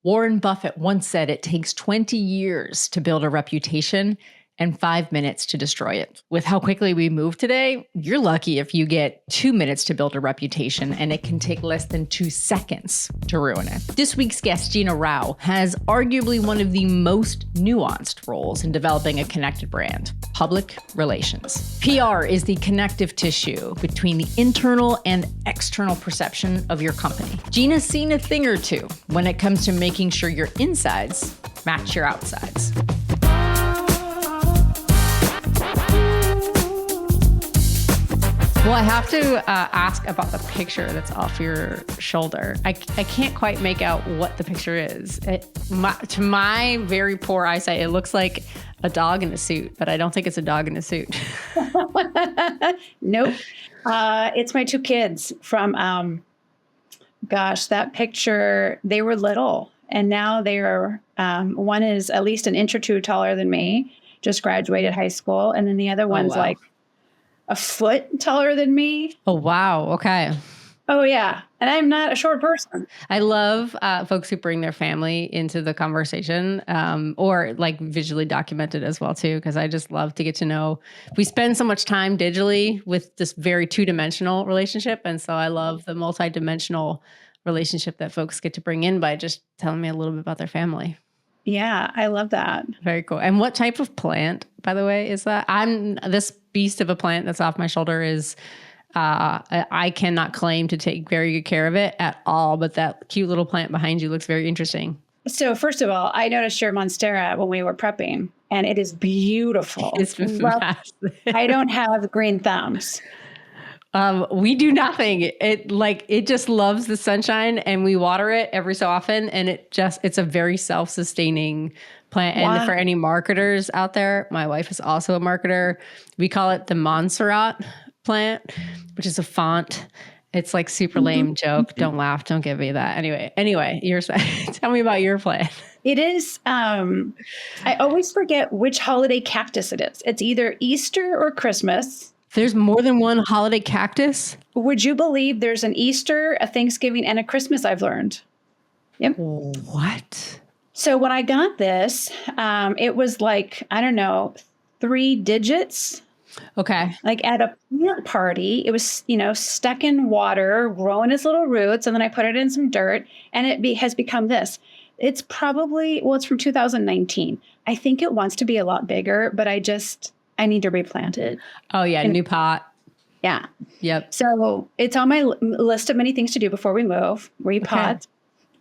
Warren Buffett once said it takes 20 years to build a reputation and 5 minutes to destroy it. With how quickly we move today, you're lucky if you get 2 minutes to build a reputation, and it can take less than 2 seconds to ruin it. This week's guest, Gina Rau, has arguably one of the most nuanced roles in developing a connected brand: public relations. PR is the connective tissue between the internal and external perception of your company. Gina's seen a thing or two when it comes to making sure your insides match your outsides. Well, I have to ask about the picture that's off your shoulder. I can't quite make out what the picture is. To my very poor eyesight, it looks like a dog in a suit, but I don't think it's a dog in a suit. Nope. It's my 2 kids from, that picture, they were little. And now they are, one is at least an inch or 2 taller than me, just graduated high school. And then the other one's like a foot taller than me. Oh, wow. Okay. Oh, yeah. And I'm not a short person. I love folks who bring their family into the conversation, or like visually documented as well, too, because I just love to get to know. We spend so much time digitally with this very 2-dimensional relationship. And so I love the multi-dimensional relationship that folks get to bring in by just telling me a little bit about their family. Yeah, I love that. Very cool. And what type of plant, by the way, is that? This beast of a plant that's off my shoulder is, I cannot claim to take very good care of it at all, but that cute little plant behind you looks very interesting. So first of all, I noticed your Monstera when we were prepping, and it is beautiful. It's fantastic. I don't have green thumbs. We do nothing. It just loves the sunshine, and we water it every so often. And it's a very self-sustaining plant. Wow. And for any marketers out there, my wife is also a marketer. We call it the Montserrat plant, which is a font. It's like super lame joke. Don't laugh. Don't give me that. Anyway, tell me about your plant. It is, I always forget which holiday cactus it is. It's either Easter or Christmas. There's more than one holiday cactus? Would you believe there's an Easter, a Thanksgiving, and a Christmas, I've learned? Yep. What? So when I got this, it was like, I don't know, 3 digits. Okay. Like at a plant party, it was, stuck in water, growing its little roots. And then I put it in some dirt, and it has become this. It's probably, it's from 2019. I think it wants to be a lot bigger, but I need to replant it. Oh, yeah. New pot. Yeah. Yep. So it's on my list of many things to do before we move, repot.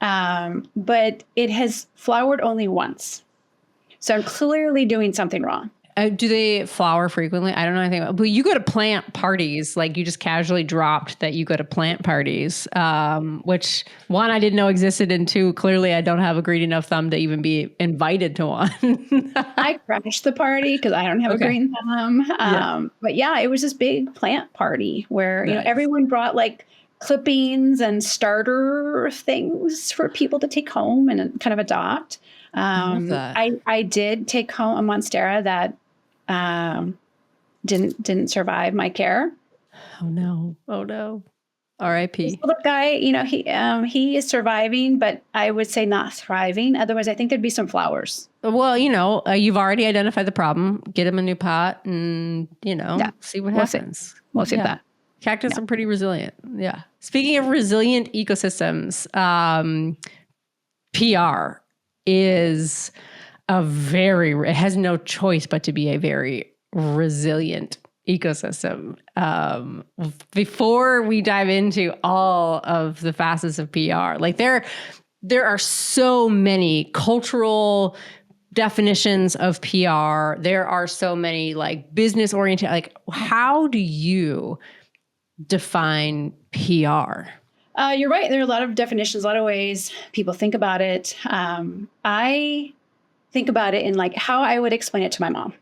Okay. But it has flowered only once. So I'm clearly doing something wrong. Do they flower frequently? I don't know anything about, but you go to plant parties, like you just casually dropped that you go to plant parties, which 1, I didn't know existed, and 2, clearly I don't have a green enough thumb to even be invited to one. I crashed the party because I don't have a green thumb. But yeah, it was this big plant party where, everyone brought like clippings and starter things for people to take home and kind of adopt. I did take home a Monstera that didn't survive my care. Oh no. R.I.P. This little guy, he is surviving, but I would say not thriving. Otherwise, I think there'd be some flowers. Well, you've already identified the problem. Get him a new pot and, see what happens. We'll see that. Cactus are pretty resilient. Yeah. Speaking of resilient ecosystems, PR is it has no choice but to be a very resilient ecosystem. Before we dive into all of the facets of PR, like there are so many cultural definitions of PR. There are so many like business oriented, like how do you define PR? You're right. There are a lot of definitions, a lot of ways people think about it. I think about it in like how I would explain it to my mom.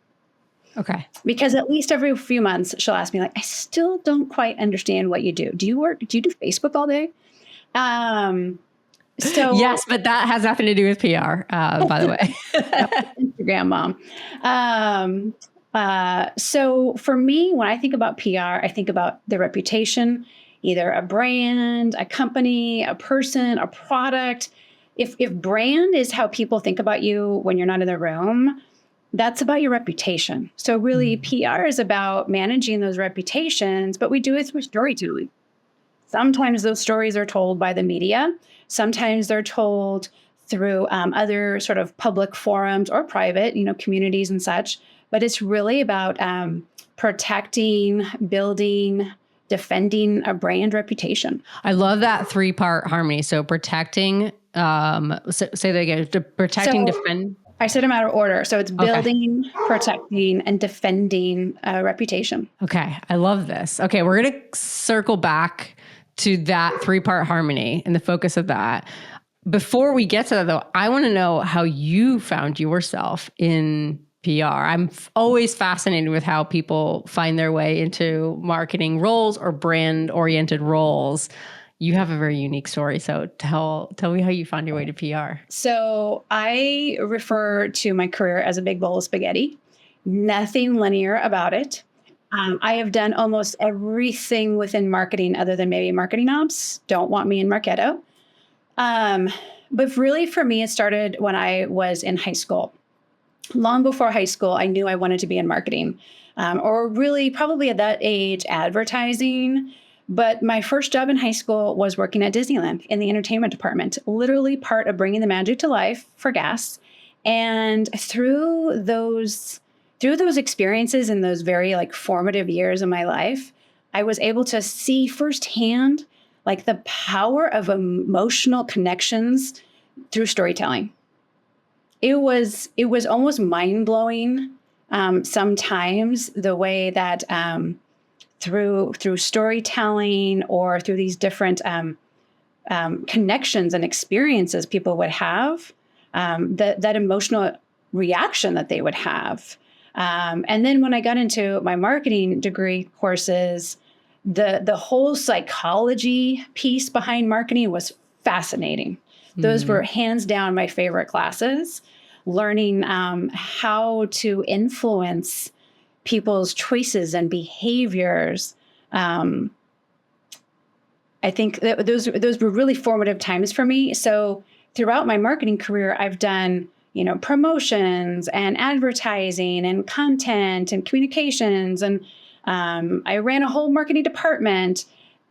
Okay. Because at least every few months she'll ask me like, I still don't quite understand what you do. Do you do Facebook all day? So yes, but that has nothing to do with PR, by the way. Instagram mom. So for me, when I think about PR, I think about the reputation, either a brand, a company, a person, a product, if brand is how people think about you when you're not in the room, that's about your reputation. So really, PR is about managing those reputations, but we do it through storytelling. Sometimes those stories are told by the media. Sometimes they're told through other sort of public forums or private, communities and such. But it's really about protecting, building, defending a brand reputation. I love that 3-part harmony. So protecting, say that again, protecting, defend. I said them out of order. So it's building, protecting, and defending a reputation. Okay. I love this. Okay. We're going to circle back to that 3-part harmony and the focus of that. Before we get to that though, I want to know how you found yourself in PR. I'm always fascinated with how people find their way into marketing roles or brand oriented roles. You have a very unique story. So tell me how you found your way to PR. So I refer to my career as a big bowl of spaghetti. Nothing linear about it. I have done almost everything within marketing other than maybe marketing ops. Don't want me in Marketo. But really for me, it started when I was in high school. Long before high school, I knew I wanted to be in marketing, or really probably at that age, advertising. But my first job in high school was working at Disneyland in the entertainment department, literally part of bringing the magic to life for guests. And through those experiences and those very formative years of my life, I was able to see firsthand the power of emotional connections through storytelling. It was almost mind-blowing sometimes the way that through storytelling or through these different connections and experiences people would have, that emotional reaction that they would have. And then when I got into my marketing degree courses, the whole psychology piece behind marketing was fascinating. Those were hands down my favorite classes, learning how to influence people's choices and behaviors. I think that those were really formative times for me. So throughout my marketing career, I've done promotions and advertising and content and communications, and I ran a whole marketing department.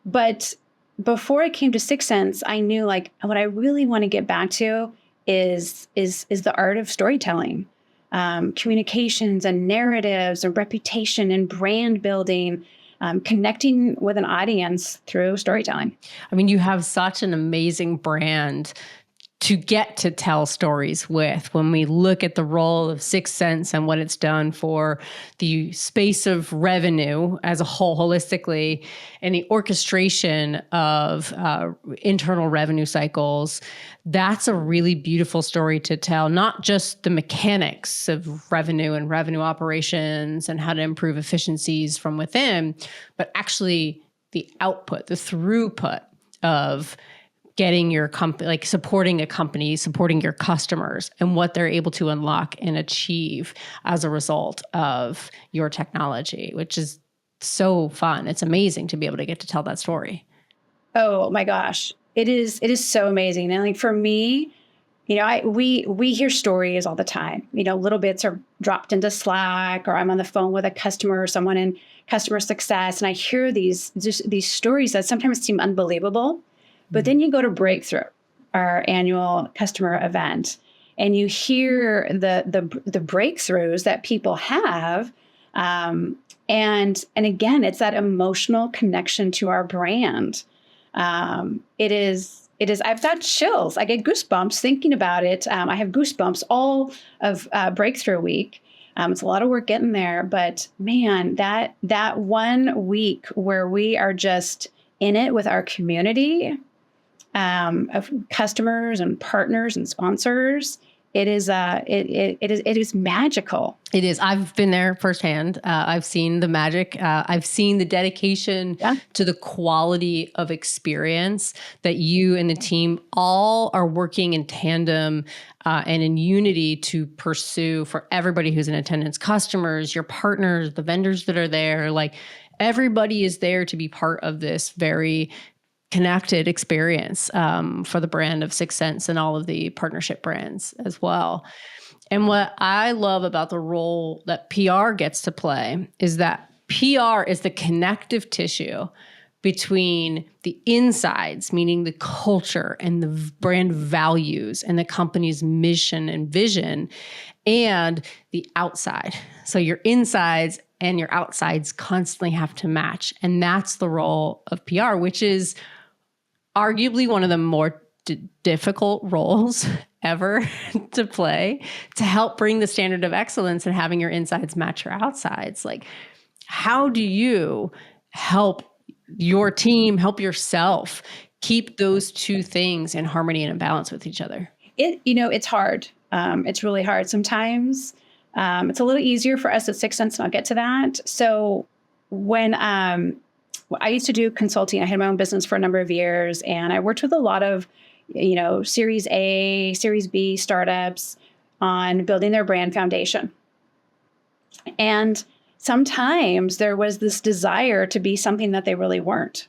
But before I came to Sixth Sense, I knew what I really want to get back to is the art of storytelling, communications and narratives and reputation and brand building, connecting with an audience through storytelling. I mean, you have such an amazing brand to get to tell stories with. When we look at the role of Sixth Sense and what it's done for the space of revenue as a whole, holistically, and the orchestration of internal revenue cycles, that's a really beautiful story to tell, not just the mechanics of revenue and revenue operations and how to improve efficiencies from within, but actually the output, the throughput of getting your company, supporting a company, supporting your customers and what they're able to unlock and achieve as a result of your technology, which is so fun. It's amazing to be able to get to tell that story. Oh my gosh. It is so amazing. And for me, we hear stories all the time. Little bits are dropped into Slack, or I'm on the phone with a customer or someone in customer success, and I hear these stories that sometimes seem unbelievable. But then you go to Breakthrough, our annual customer event, and you hear the breakthroughs that people have. And again, it's that emotional connection to our brand. It is, I've got chills. I get goosebumps thinking about it. I have goosebumps all of Breakthrough Week. It's a lot of work getting there, but man, that 1 week where we are just in it with our community, of customers and partners and sponsors, it is magical. It is. I've been there firsthand. I've seen the magic. I've seen the dedication to the quality of experience that you and the team all are working in tandem and in unity to pursue for everybody who's in attendance, customers, your partners, the vendors that are there. Everybody is there to be part of this very connected experience for the brand of Sixth Sense and all of the partnership brands as well. And what I love about the role that PR gets to play is that PR is the connective tissue between the insides, meaning the culture and the brand values and the company's mission and vision, and the outside. So your insides and your outsides constantly have to match. And that's the role of PR, which is arguably one of the more difficult roles ever to play, to help bring the standard of excellence and having your insides match your outsides. Like, how do you help your team, help yourself keep those two things in harmony and in balance with each other? It's hard. It's really hard. Sometimes it's a little easier for us at Sixth Sense, and I'll get to that. So when I used to do consulting, I had my own business for a number of years, and I worked with a lot of, Series A, Series B startups on building their brand foundation. And sometimes there was this desire to be something that they really weren't.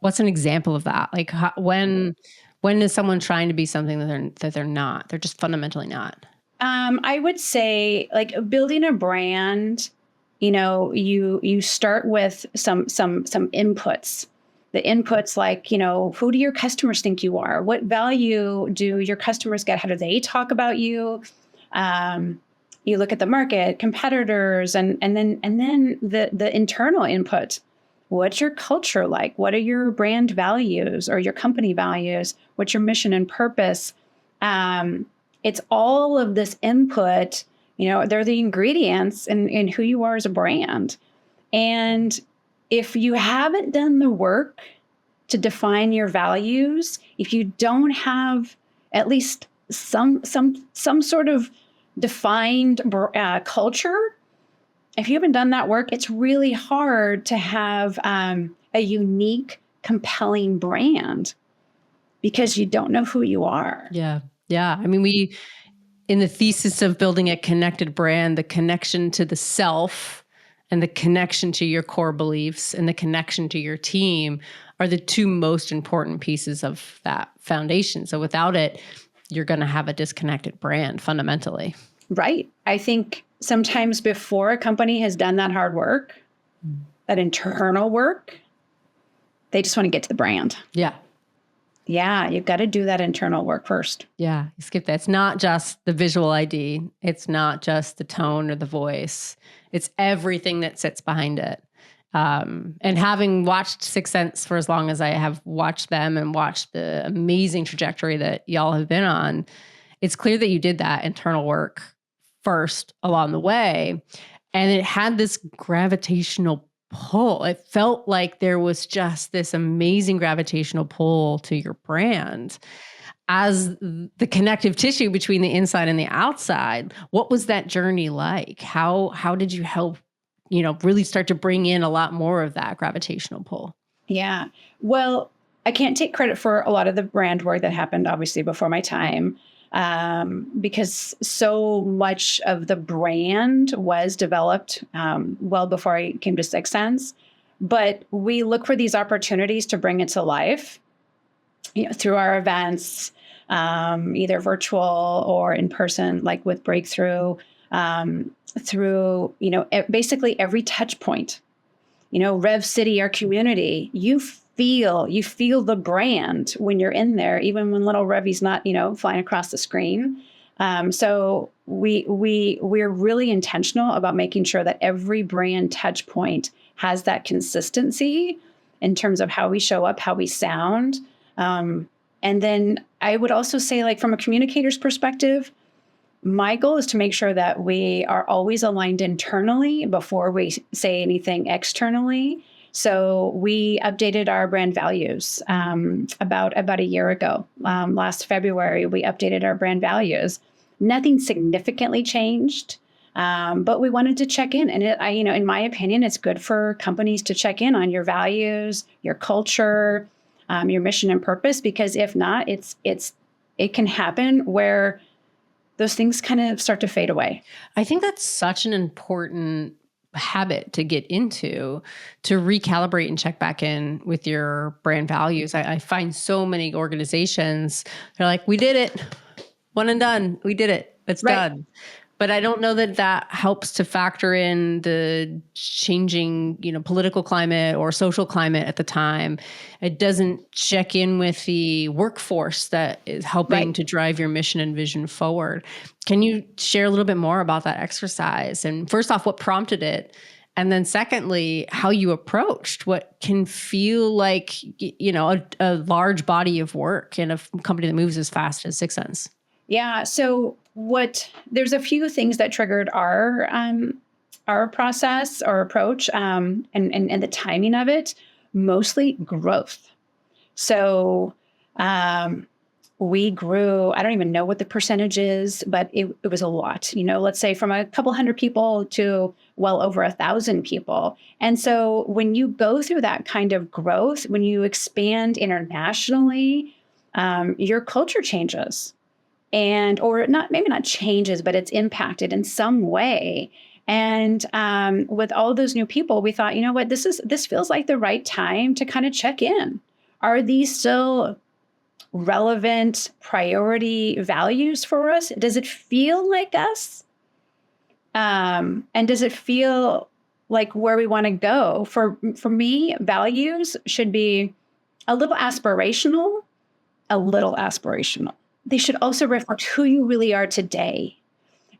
What's an example of that? Like when is someone trying to be something that they're not? They're just fundamentally not. I would say, like, building a brand, you start with some inputs. The inputs, like, who do your customers think you are? What value do your customers get? How do they talk about you? You look at the market, competitors, and then the internal input. What's your culture like? What are your brand values or your company values? What's your mission and purpose? It's all of this input. They're the ingredients in who you are as a brand. And if you haven't done the work to define your values, if you don't have at least some sort of defined culture, if you haven't done that work, it's really hard to have a unique, compelling brand because you don't know who you are. Yeah. Yeah. I mean, in the thesis of building a connected brand, the connection to the self and the connection to your core beliefs and the connection to your team are the two most important pieces of that foundation. So without it, you're going to have a disconnected brand fundamentally. Right. I think sometimes before a company has done that hard work, that internal work, they just want to get to the brand. Yeah. Yeah, you've got to do that internal work first. Yeah, you skip that. It's not just the visual ID. It's not just the tone or the voice. It's everything that sits behind it. And having watched Sixth Sense for as long as I have watched them and watched the amazing trajectory that y'all have been on, it's clear that you did that internal work first along the way. And it had this gravitational pull. It felt like there was just this amazing gravitational pull to your brand as the connective tissue between the inside and the outside. What was that journey like? How did you help, really start to bring in a lot more of that gravitational pull? Yeah. Well, I can't take credit for a lot of the brand work that happened, obviously, before my time, because so much of the brand was developed well before I came to Sixth Sense. But we look for these opportunities to bring it to life, through our events, either virtual or in person, like with Breakthrough, through, basically every touch point. Rev City, our community, you feel the brand when you're in there, even when little Revvy's not, flying across the screen. So we're really intentional about making sure that every brand touch point has that consistency in terms of how we show up, how we sound. And then I would also say, like, from a communicator's perspective, my goal is to make sure that we are always aligned internally before we say anything externally. So we updated our brand values about a year ago. Last February, we updated our brand values. Nothing significantly changed, but we wanted to check in. And in my opinion, it's good for companies to check in on your values, your culture, your mission and purpose, because if not, it can happen where those things kind of start to fade away. I think that's such an important habit to get into, to recalibrate and check back in with your brand values. I find so many organizations, they're like, we did it, one and done. We did it. It's done. But I don't know that that helps to factor in the changing, political climate or social climate at the time. It doesn't check in with the workforce that is helping to drive your mission and vision forward. Can you share a little bit more about that exercise? And first off, what prompted it? And then secondly, how you approached what can feel like, a large body of work in a company that moves as fast as 6 Sense. Yeah. So there's a few things that triggered our process or approach, and the timing of it, mostly growth. So we grew, I don't even know what the percentage is, but it was a lot, let's say from a couple hundred people to well over 1,000 people. And so when you go through that kind of growth, when you expand internationally, your culture changes. Or maybe not changes, but it's impacted in some way. And with all those new people, we thought, what, this feels like the right time to kind of check in. Are these still relevant priority values for us? Does it feel like us? And does it feel like where we want to go? For me, values should be a little aspirational. They should also reflect who you really are today.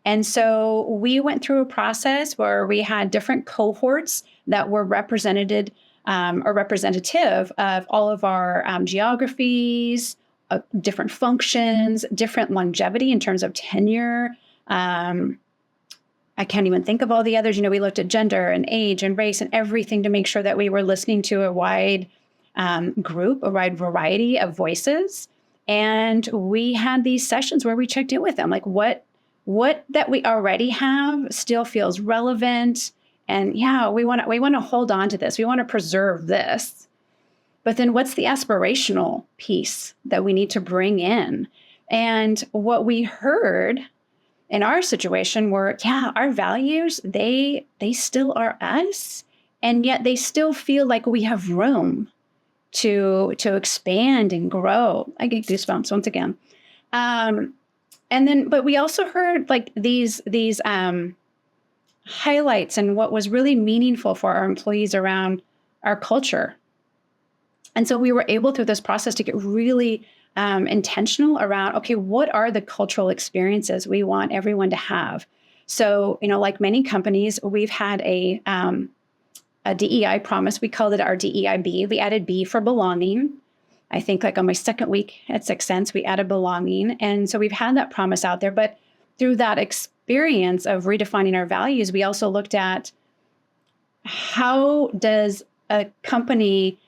And so we went through a process where we had different cohorts that were represented or representative of all of our geographies, different functions, different longevity in terms of tenure. I can't even think of all the others. We looked at gender and age and race and everything to make sure that we were listening to a wide group, a wide variety of voices. And we had these sessions where we checked in with them, like what that we already have still feels relevant. And we want to hold on to this. We want to preserve this. But then what's the aspirational piece that we need to bring in? And what we heard in our situation were, our values, they still are us. And yet they still feel like we have room to expand and grow. I get goosebumps once again. But we also heard like these highlights and what was really meaningful for our employees around our culture. And so we were able through this process to get really intentional around, okay, what are the cultural experiences we want everyone to have? So, like many companies, we've had a DEI promise. We called it our DEIB. We added B for belonging. I think like on my second week at 6 Sense, we added belonging. And so we've had that promise out there. But through that experience of redefining our values, we also looked at how does a company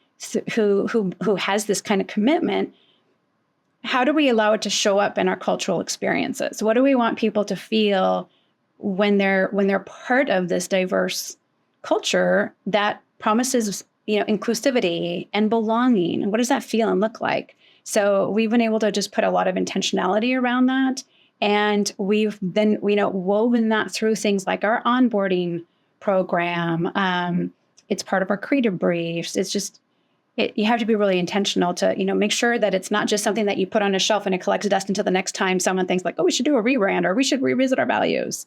who has this kind of commitment, how do we allow it to show up in our cultural experiences? What do we want people to feel when they're part of this diverse culture that promises, inclusivity and belonging? And what does that feel and look like? So we've been able to just put a lot of intentionality around that. And we've then, woven that through things like our onboarding program. It's part of our creative briefs. It's just, you have to be really intentional to, make sure that it's not just something that you put on a shelf and it collects dust until the next time someone thinks like, oh, we should do a rebrand or we should revisit our values.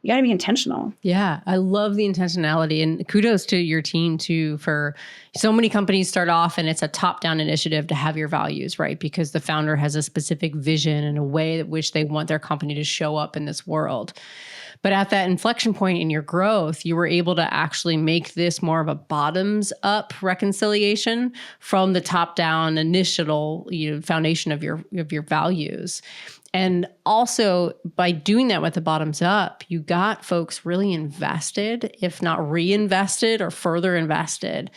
You got to be intentional. Yeah, I love the intentionality, and kudos to your team too, for so many companies start off and it's a top-down initiative to have your values, right? Because the founder has a specific vision and a way in which they want their company to show up in this world. But at that inflection point in your growth, you were able to actually make this more of a bottoms-up reconciliation from the top-down initial, foundation of your values. And also by doing that with the bottoms up, you got folks really invested, if not reinvested or further invested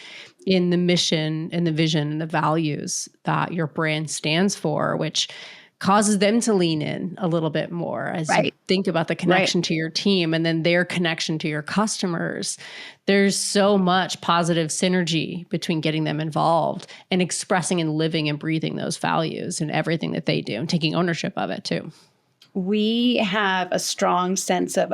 in the mission and the vision and the values that your brand stands for, which causes them to lean in a little bit more as you think about the connection to your team and then their connection to your customers. There's so much positive synergy between getting them involved and expressing and living and breathing those values in everything that they do and taking ownership of it too. We have a strong sense of,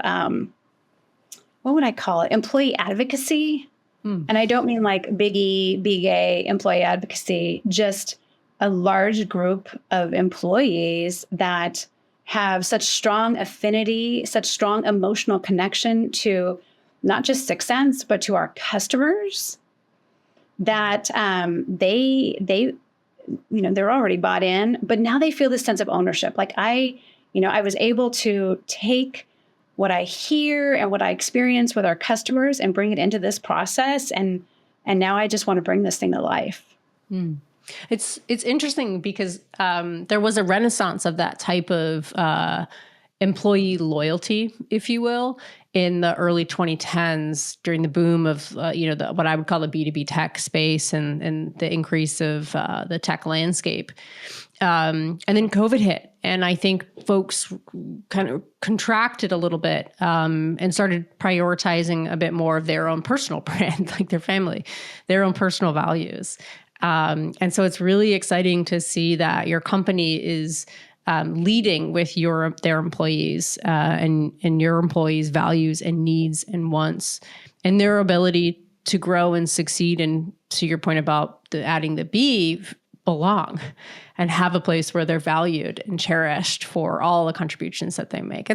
what would I call it? Employee advocacy. And I don't mean like big E, big A employee advocacy, just a large group of employees that have such strong affinity, such strong emotional connection to not just 6 Sense, but to our customers, that they're already bought in, but now they feel this sense of ownership. Like I was able to take what I hear and what I experience with our customers and bring it into this process. And now I just want to bring this thing to life. It's interesting because there was a renaissance of that type of employee loyalty, if you will, in the early 2010s during the boom of what I would call the B2B tech space and the increase of the tech landscape. And then COVID hit, and I think folks kind of contracted a little bit and started prioritizing a bit more of their own personal brand, like their family, their own personal values. And so it's really exciting to see that your company is leading with their employees and your employees' values and needs and wants and their ability to grow and succeed. And to your point about adding the B, belong and have a place where they're valued and cherished for all the contributions that they make.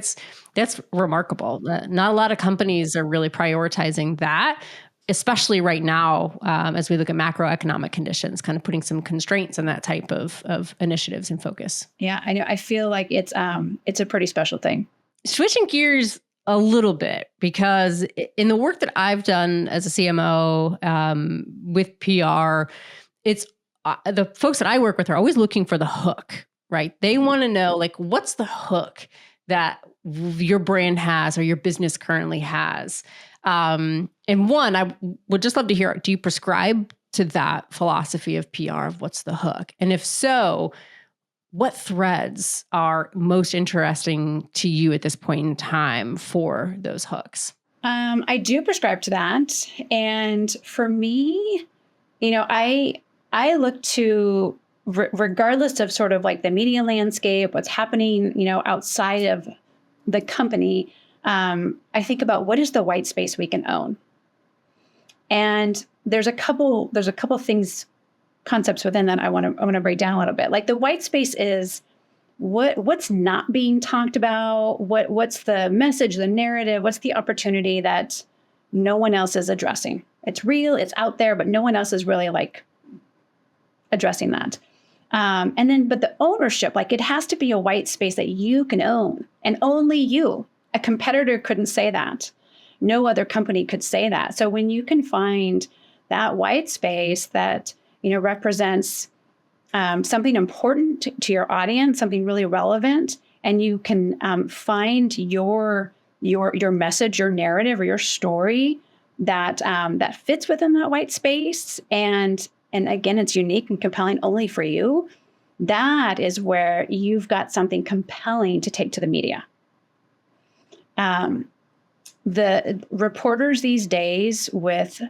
That's remarkable. Not a lot of companies are really prioritizing that, especially right now, as we look at macroeconomic conditions, kind of putting some constraints on that type of initiatives and focus. Yeah, I know. I feel like it's a pretty special thing. Switching gears a little bit, because in the work that I've done as a CMO with PR, it's the folks that I work with are always looking for the hook, right? They want to know, like, what's the hook that your brand has or your business currently has? And one, I would just love to hear, do you prescribe to that philosophy of PR of what's the hook? And if so, what threads are most interesting to you at this point in time for those hooks? I do prescribe to that. And for me, I look to, regardless of sort of like the media landscape, what's happening, outside of the company, I think about what is the white space we can own. And there's a couple things, concepts within that I want to break down a little bit. Like the white space is what's not being talked about, what's the message, the narrative, what's the opportunity that no one else is addressing. It's real, it's out there, but no one else is really like addressing that. But the ownership, like it has to be a white space that you can own, and only you. A competitor couldn't say that. No other company could say that. So when you can find that white space that, represents something important to your audience, something really relevant, and you can find your message, your narrative, or your story that fits within that white space, and again, it's unique and compelling only for you, that is where you've got something compelling to take to the media. The reporters these days with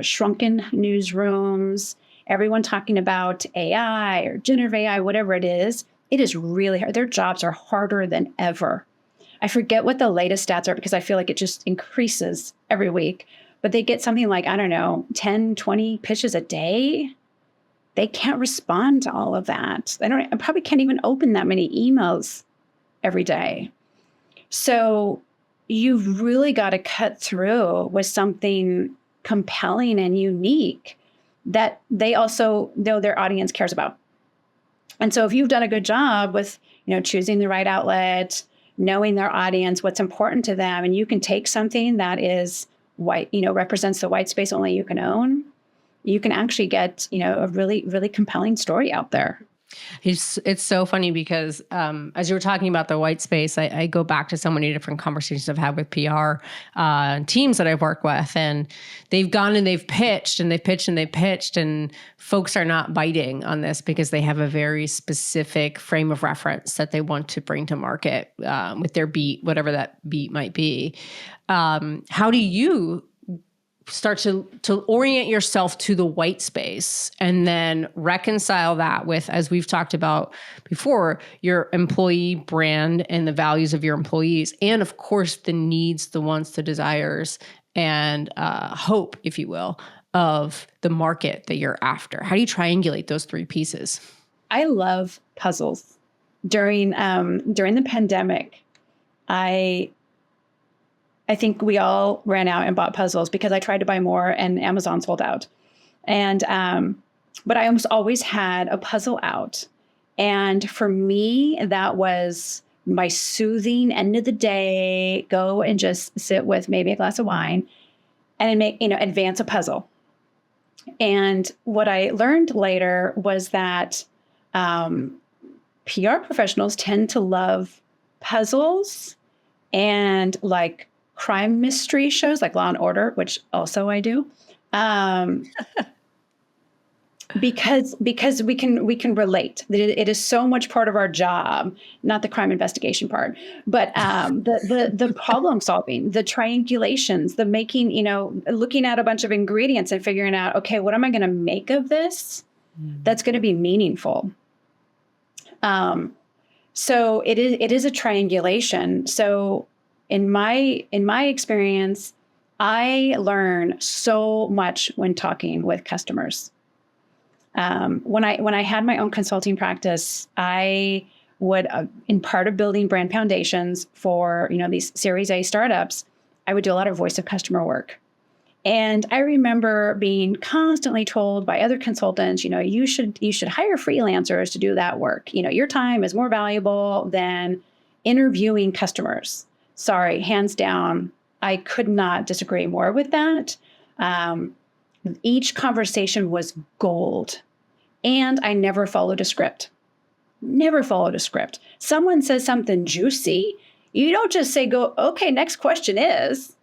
shrunken newsrooms, everyone talking about AI or generative AI, whatever it is really hard. Their jobs are harder than ever. I forget what the latest stats are because I feel like it just increases every week. But they get something like, 10, 20 pitches a day. They can't respond to all of that. I probably can't even open that many emails every day. So you've really got to cut through with something compelling and unique that they also know their audience cares about. And so if you've done a good job with, choosing the right outlet, knowing their audience, what's important to them, and you can take something that is white, represents the white space only you can own, you can actually get, a really, really compelling story out there. It's so funny because as you were talking about the white space, I go back to so many different conversations I've had with PR teams that I've worked with, and they've gone and they've pitched and they've pitched and they've pitched, and folks are not biting on this because they have a very specific frame of reference that they want to bring to market with their beat, whatever that beat might be. How do you start to orient yourself to the white space and then reconcile that with, as we've talked about before, your employee brand and the values of your employees. And of course, the needs, the wants, the desires, and hope, if you will, of the market that you're after. How do you triangulate those three pieces? I love puzzles. During the pandemic, I think we all ran out and bought puzzles because I tried to buy more and Amazon sold out. And but I almost always had a puzzle out. And for me, that was my soothing end of the day. Go and just sit with maybe a glass of wine and advance a puzzle. And what I learned later was that PR professionals tend to love puzzles and like crime mystery shows like Law and Order, which also I do, because we can relate. It is so much part of our job, not the crime investigation part, but the problem solving, the triangulations, the making, looking at a bunch of ingredients and figuring out, okay, what am I going to make of this that's going to be meaningful? So it is a triangulation. So in my experience, I learn so much when talking with customers. When I had my own consulting practice, I would, in part of building brand foundations for these Series A startups, I would do a lot of voice of customer work. And I remember being constantly told by other consultants, you should hire freelancers to do that work. Your time is more valuable than interviewing customers. Sorry, hands down, I could not disagree more with that. Each conversation was gold. And I never followed a script. Never followed a script. Someone says something juicy, you don't just say, okay, next question is.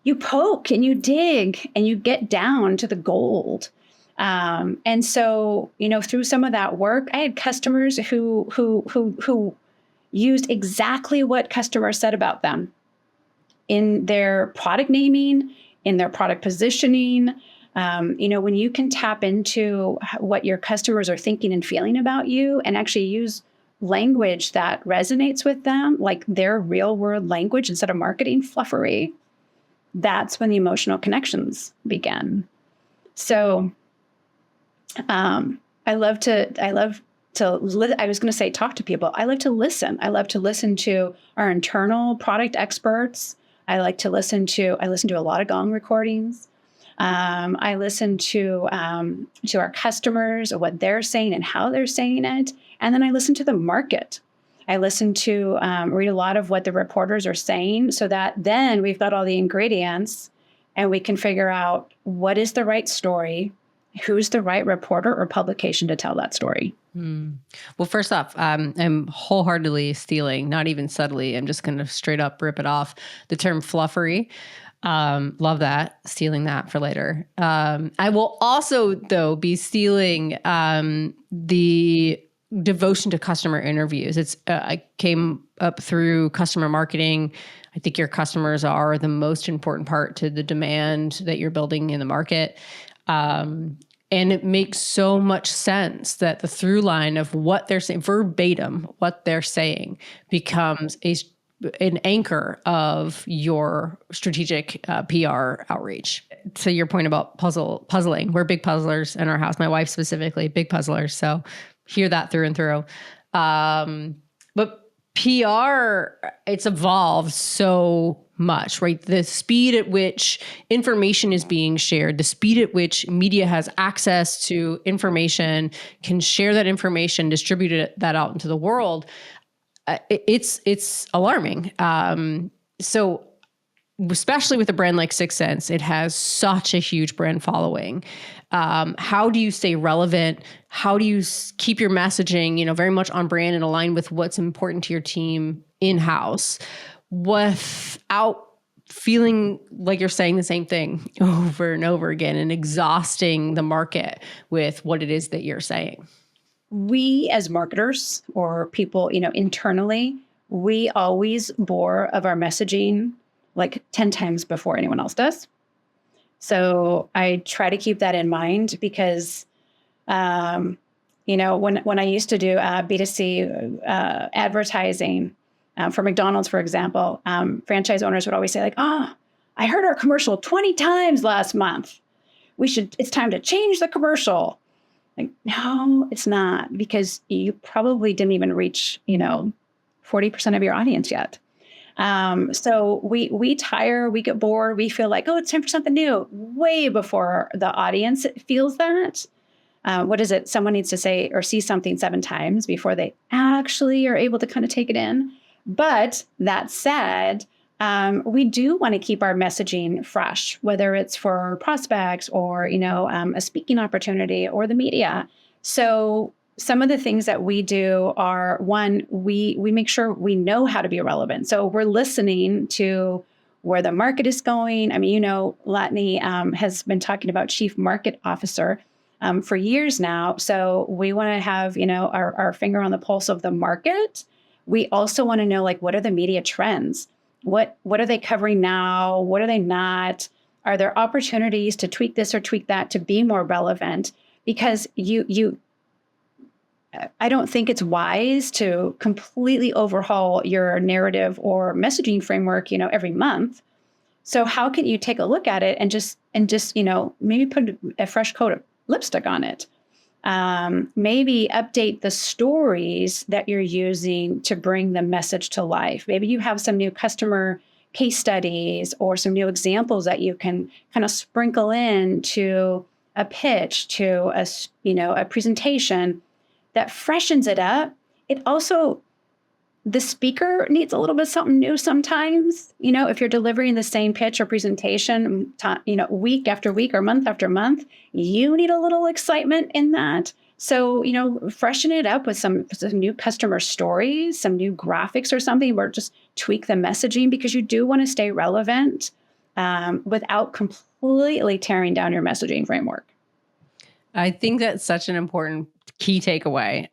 You poke and you dig and you get down to the gold. And so, through some of that work, I had customers who used exactly what customers said about them in their product naming, in their product positioning. When you can tap into what your customers are thinking and feeling about you and actually use language that resonates with them, like their real world language instead of marketing fluffery, that's when the emotional connections begin. So I love to I was going to say talk to people. I love to listen. I love to listen to our internal product experts. I listen to a lot of Gong recordings. I listen to our customers, what they're saying and how they're saying it. And then I listen to the market. I listen to read a lot of what the reporters are saying so that then we've got all the ingredients and we can figure out what is the right story, who's the right reporter or publication to tell that story. Well, first off, I'm wholeheartedly stealing, not even subtly, I'm just going to straight up rip it off, the term fluffery. Love that. Stealing that for later. I will also, though, be stealing the devotion to customer interviews. I came up through customer marketing. I think your customers are the most important part to the demand that you're building in the market. And it makes so much sense that the through line of what they're saying, verbatim, what they're saying becomes an anchor of your strategic PR outreach. To your point about puzzling, we're big puzzlers in our house. My wife specifically, big puzzlers. So hear that through and through. But PR, it's evolved so much, right? The speed at which information is being shared, the speed at which media has access to information, can share that information, distribute that out into the world. It's alarming. So especially with a brand like Sixth Sense, it has such a huge brand following. How do you stay relevant? How do you keep your messaging, very much on brand and aligned with what's important to your team in-house without feeling like you're saying the same thing over and over again and exhausting the market with what it is that you're saying? We as marketers or people, internally, we always bore of our messaging like 10 times before anyone else does. So I try to keep that in mind because, when I used to do B2C advertising for McDonald's, for example, franchise owners would always say like, I heard our commercial 20 times last month. It's time to change the commercial. Like, no, it's not, because you probably didn't even reach, 40% of your audience yet. So we tire, we get bored, we feel like, it's time for something new, way before the audience feels that. What is it? Someone needs to say or see something 7 times before they actually are able to kind of take it in. But that said, we do want to keep our messaging fresh, whether it's for prospects or, a speaking opportunity or the media. So some of the things that we do are, one, we make sure we know how to be relevant. So we're listening to where the market is going. I mean, Latney has been talking about chief market officer for years now. So we want to have, our finger on the pulse of the market. We also want to know, like, what are the media trends? What are they covering now? What are they not? Are there opportunities to tweak this or tweak that to be more relevant? Because I don't think it's wise to completely overhaul your narrative or messaging framework, every month. So how can you take a look at it and just maybe put a fresh coat of lipstick on it? Maybe update the stories that you're using to bring the message to life. Maybe you have some new customer case studies or some new examples that you can kind of sprinkle in to a pitch, to a presentation that freshens it up. It also, the speaker needs a little bit of something new sometimes. If you're delivering the same pitch or presentation, week after week or month after month, you need a little excitement in that. So, freshen it up with some new customer stories, some new graphics or something, or just tweak the messaging, because you do want to stay relevant without completely tearing down your messaging framework. I think that's such an important key takeaway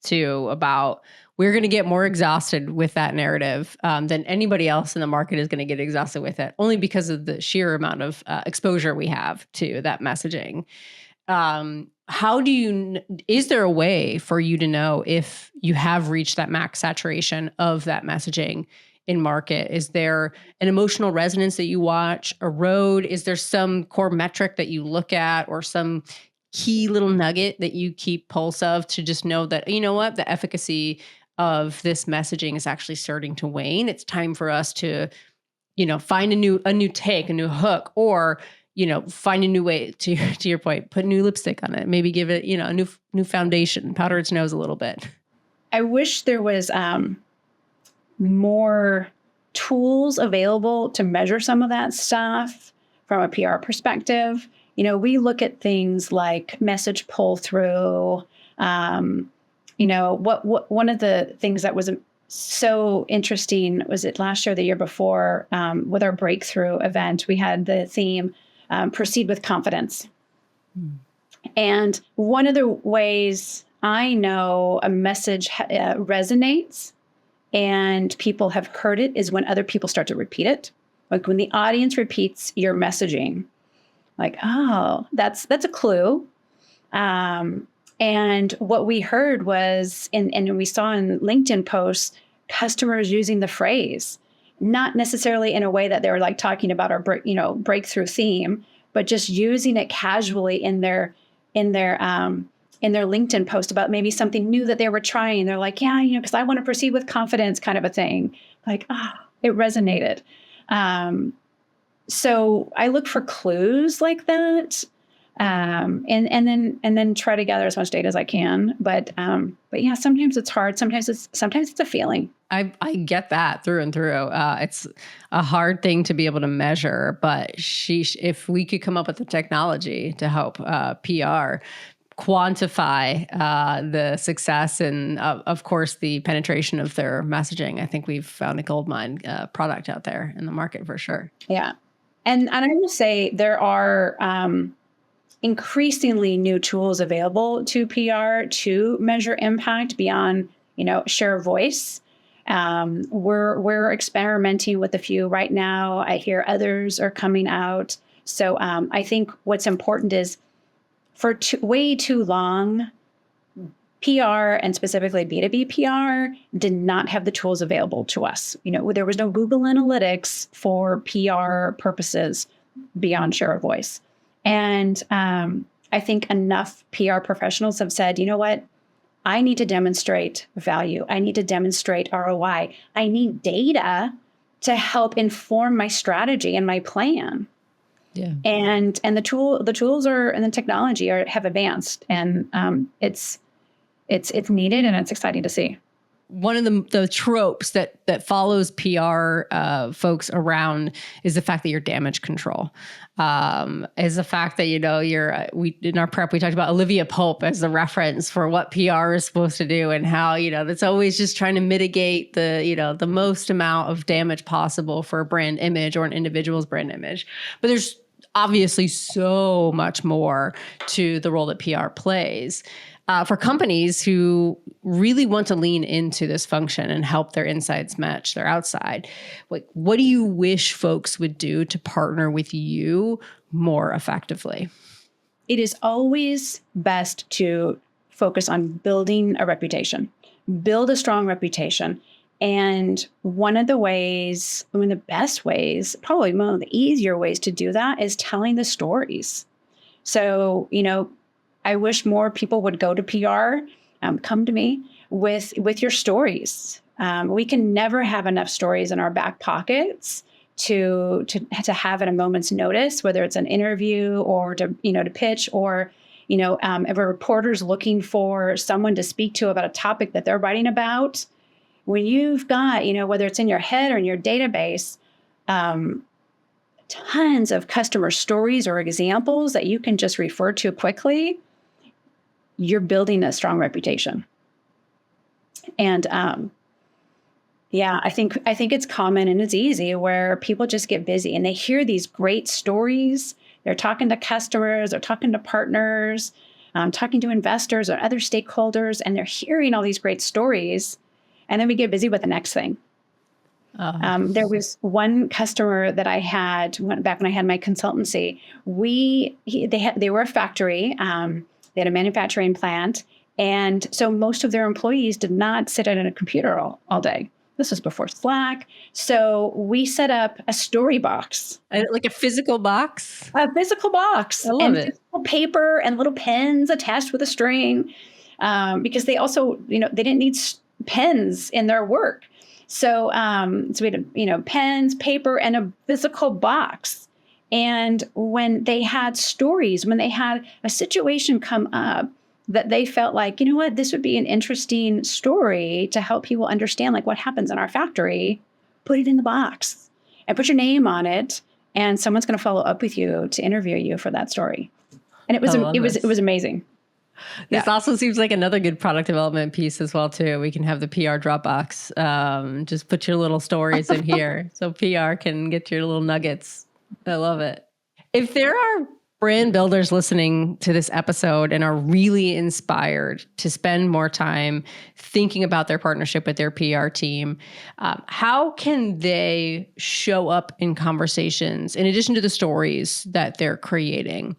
too, about we're going to get more exhausted with that narrative than anybody else in the market is going to get exhausted with it, only because of the sheer amount of exposure we have to that messaging. Is there a way for you to know if you have reached that max saturation of that messaging in market? Is there an emotional resonance that you watch erode? Is there some core metric that you look at, or some key little nugget that you keep pulse of to just know that, the efficacy of this messaging is actually starting to wane? It's time for us to, find a new take, a new hook, or, find a new way to your point, put new lipstick on it, maybe give it, a new foundation, powder its nose a little bit. I wish there was more tools available to measure some of that stuff from a PR perspective. We look at things like message pull through. One of the things that was so interesting, was it last year or the year before, with our breakthrough event, we had the theme, proceed with confidence. And one of the ways I know a message resonates and people have heard it is when other people start to repeat it. Like when the audience repeats your messaging, like, oh, that's a clue. And what we heard was, and we saw in LinkedIn posts, customers using the phrase, not necessarily in a way that they were like talking about our breakthrough theme, but just using it casually in their LinkedIn post about maybe something new that they were trying. They're like, yeah, because I want to proceed with confidence, kind of a thing. Like, it resonated. So I look for clues like that, and then try to gather as much data as I can. But yeah, sometimes it's hard. Sometimes it's a feeling. I get that through and through. It's a hard thing to be able to measure, but if we could come up with the technology to help PR quantify the success and, of course, the penetration of their messaging, I think we've found a goldmine product out there in the market for sure. Yeah. And I will say there are increasingly new tools available to PR to measure impact beyond, share of voice. We're experimenting with a few right now. I hear others are coming out. So I think what's important is for way too long, PR and specifically B2B PR did not have the tools available to us. There was no Google Analytics for PR purposes beyond share of voice. And I think enough PR professionals have said, you know what? I need to demonstrate value. I need to demonstrate ROI. I need data to help inform my strategy and my plan. Yeah. And the tools are and the technology have advanced, and it's needed, and it's exciting to see. One of the tropes that follows PR folks around is the fact that you're damage control. Is the fact that we in our prep we talked about Olivia Pope as the reference for what PR is supposed to do, and how that's always just trying to mitigate the most amount of damage possible for a brand image or an individual's brand image. But there's obviously so much more to the role that PR plays. For companies who really want to lean into this function and help their insides match their outside, what do you wish folks would do to partner with you more effectively? It is always best to focus on building a reputation, build a strong reputation. And one of the best ways, probably one of the easier ways to do that is telling the stories. So, I wish more people would go to PR, come to me with your stories. We can never have enough stories in our back pockets to have at a moment's notice, whether it's an interview or to pitch, or if a reporter's looking for someone to speak to about a topic that they're writing about. When you've got whether it's in your head or in your database, tons of customer stories or examples that you can just refer to quickly, you're building a strong reputation. And I think it's common and it's easy where people just get busy and they hear these great stories. They're talking to customers, they're talking to partners, talking to investors or other stakeholders, and they're hearing all these great stories. And then we get busy with the next thing. There was one customer that I had back when I had my consultancy. They were a factory. They had a manufacturing plant. And so most of their employees did not sit at a computer all day. This was before Slack. So we set up a story box. Like a physical box? A physical box. I love it. Physical paper and little pens attached with a string. Because they also, they didn't need pens in their work. So we had, pens, paper, and a physical box. And when they had stories, when they had a situation come up that they felt like, this would be an interesting story to help people understand what happens in our factory, put it in the box and put your name on it. And someone's going to follow up with you to interview you for that story. And it was amazing. This also seems like another good product development piece as well, too. We can have the PR Dropbox. Just put your little stories in here so PR can get your little nuggets. I love it. If there are brand builders listening to this episode and are really inspired to spend more time thinking about their partnership with their PR team, how can they show up in conversations in addition to the stories that they're creating?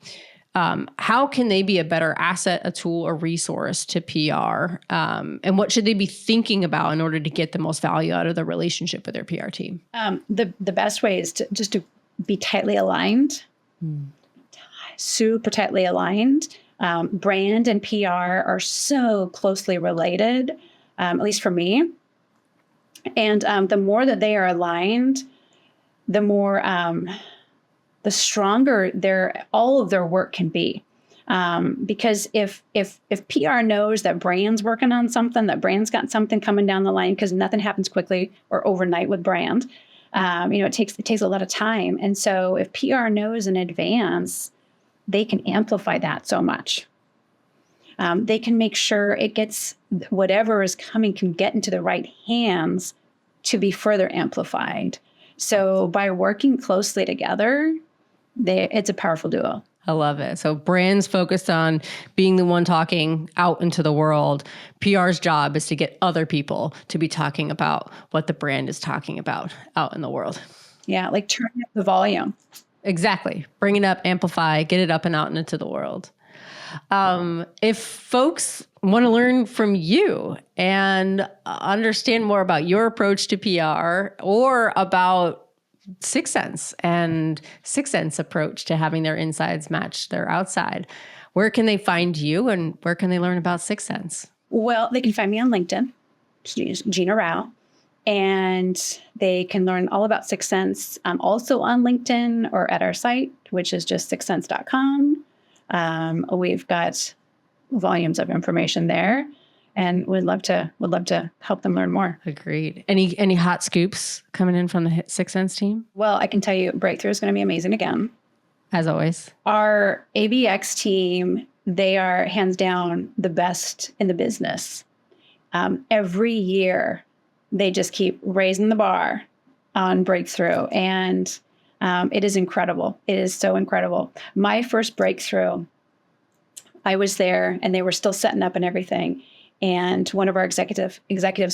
How can they be a better asset, a tool, a resource to PR? And what should they be thinking about in order to get the most value out of the relationship with their PR team? The best way is to be tightly aligned, super tightly aligned. Brand and PR are so closely related, at least for me. And the more that they are aligned, the more the stronger all of their work can be. Because if PR knows that brand's working on something, that brand's got something coming down the line, because nothing happens quickly or overnight with brand. It takes a lot of time. And so if PR knows in advance, they can amplify that so much. They can make sure it gets, whatever is coming can get into the right hands to be further amplified. So by working closely together, it's a powerful duo. I love it. So brands focused on being the one talking out into the world. PR's job is to get other people to be talking about what the brand is talking about out in the world. Yeah, like turn up the volume. Exactly. Bring it up, amplify, get it up and out and into the world. If folks want to learn from you and understand more about your approach to PR or about Sixth Sense and Sixth Sense approach to having their insides match their outside, where can they find you and where can they learn about Sixth Sense? Well, they can find me on LinkedIn, Gina Rau, and they can learn all about Sixth Sense also on LinkedIn or at our site, which is just sixthsense.com. We've got volumes of information there, and would love to help them learn more. Agreed. Any hot scoops coming in from the Sixth Sense team? Well, I can tell you, Breakthrough is going to be amazing again. As always. Our AVX team, they are hands down the best in the business. Every year, they just keep raising the bar on Breakthrough, and it is incredible. It is so incredible. My first Breakthrough, I was there, and they were still setting up and everything. And one of our executives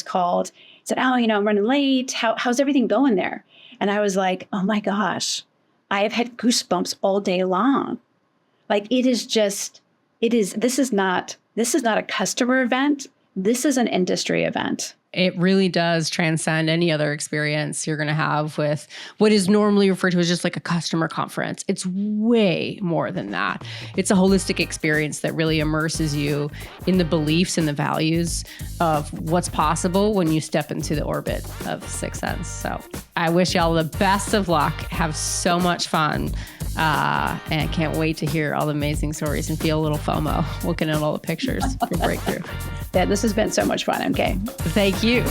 called, said, "Oh, I'm running late. How's everything going there?" And I was like, "Oh my gosh, I have had goosebumps all day long." Like this is not a customer event. This is an industry event. It really does transcend any other experience you're going to have with what is normally referred to as just like a customer conference. It's way more than that. It's a holistic experience that really immerses you in the beliefs and the values of what's possible when you step into the orbit of Sixth Sense. So I wish y'all the best of luck. Have so much fun. And I can't wait to hear all the amazing stories and feel a little FOMO looking at all the pictures for Breakthrough. Yeah, this has been so much fun, MK. Thank you.